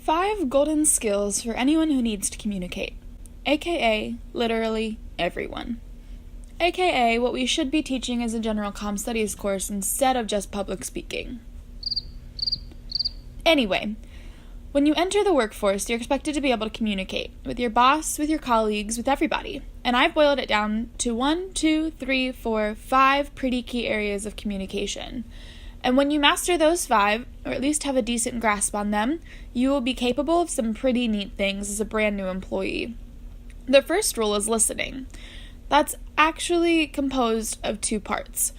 5 golden skills for anyone who needs to communicate, aka literally everyone. AKA what we should be teaching as a general comm studies course instead of just public speaking. Anyway, when you enter the workforce, you're expected to be able to communicate with your boss, with your colleagues, with everybody. And I've boiled it down to 5 pretty key areas of communication. And when you master those 5, or at least have a decent grasp on them, you will be capable of some pretty neat things as a brand new employee. The first rule is listening. That's actually composed of 2 parts.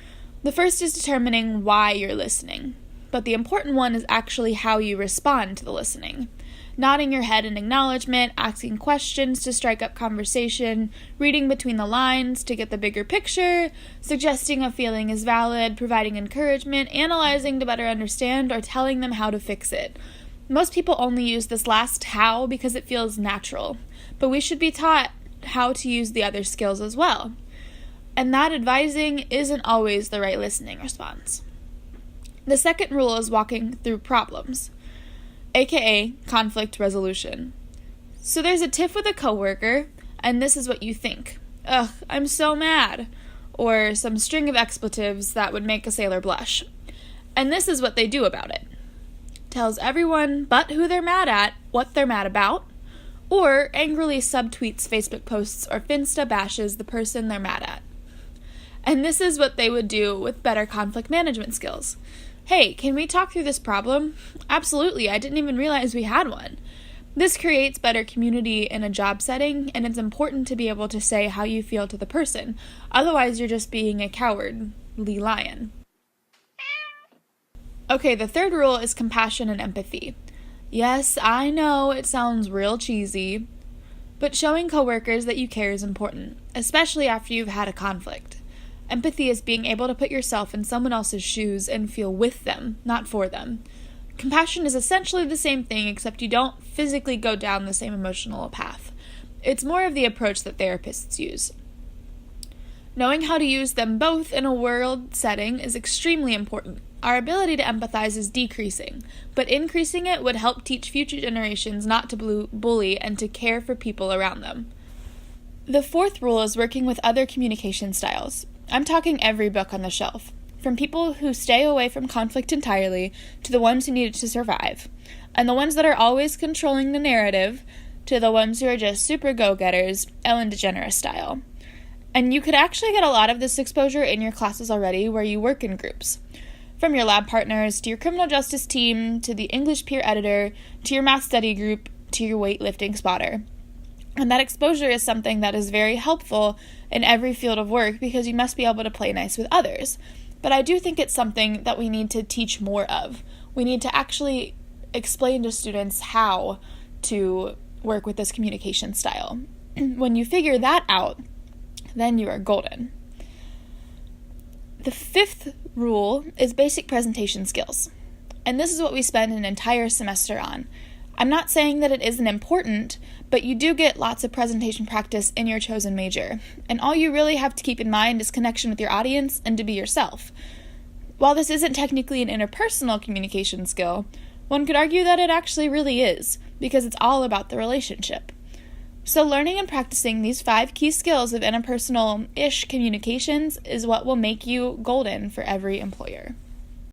The first is determining why you're listening, but the important one is actually how you respond to the listening. Nodding your head in acknowledgement, asking questions to strike up conversation, reading between the lines to get the bigger picture, suggesting a feeling is valid, providing encouragement, analyzing to better understand, or telling them how to fix it. Most people only use this last how because it feels natural, but we should be taught how to use the other skills as well. And that advising isn't always the right listening response. The second rule is walking through problems, aka conflict resolution. So there's a tiff with a coworker, and this is what you think. Ugh, I'm so mad. Or some string of expletives that would make a sailor blush. And this is what they do about it. Tells everyone but who they're mad at what they're mad about, or angrily subtweets Facebook posts or Finsta bashes the person they're mad at. And this is what they would do with better conflict management skills. Hey, can we talk through this problem? Absolutely, I didn't even realize we had one. This creates better community in a job setting, and it's important to be able to say how you feel to the person. Otherwise, you're just being a cowardly lion. Okay, the third rule is compassion and empathy. Yes, I know it sounds real cheesy, but showing coworkers that you care is important, especially after you've had a conflict. Empathy is being able to put yourself in someone else's shoes and feel with them, not for them. Compassion is essentially the same thing, except you don't physically go down the same emotional path. It's more of the approach that therapists use. Knowing how to use them both in a world setting is extremely important. Our ability to empathize is decreasing, but increasing it would help teach future generations not to bully and to care for people around them. The fourth rule is working with other communication styles. I'm talking every book on the shelf, from people who stay away from conflict entirely to the ones who need it to survive, and the ones that are always controlling the narrative to the ones who are just super go-getters, Ellen DeGeneres style. And you could actually get a lot of this exposure in your classes already where you work in groups. From your lab partners, to your criminal justice team, to the English peer editor, to your math study group, to your weightlifting spotter. And that exposure is something that is very helpful in every field of work because you must be able to play nice with others. But I do think it's something that we need to teach more of. We need to actually explain to students how to work with this communication style. When you figure that out, then you are golden. The fifth rule is basic presentation skills. And this is what we spend an entire semester on. I'm not saying that it isn't important, but you do get lots of presentation practice in your chosen major. And all you really have to keep in mind is connection with your audience and to be yourself. While this isn't technically an interpersonal communication skill, one could argue that it actually really is, because it's all about the relationship. So learning and practicing these 5 key skills of interpersonal-ish communications is what will make you golden for every employer.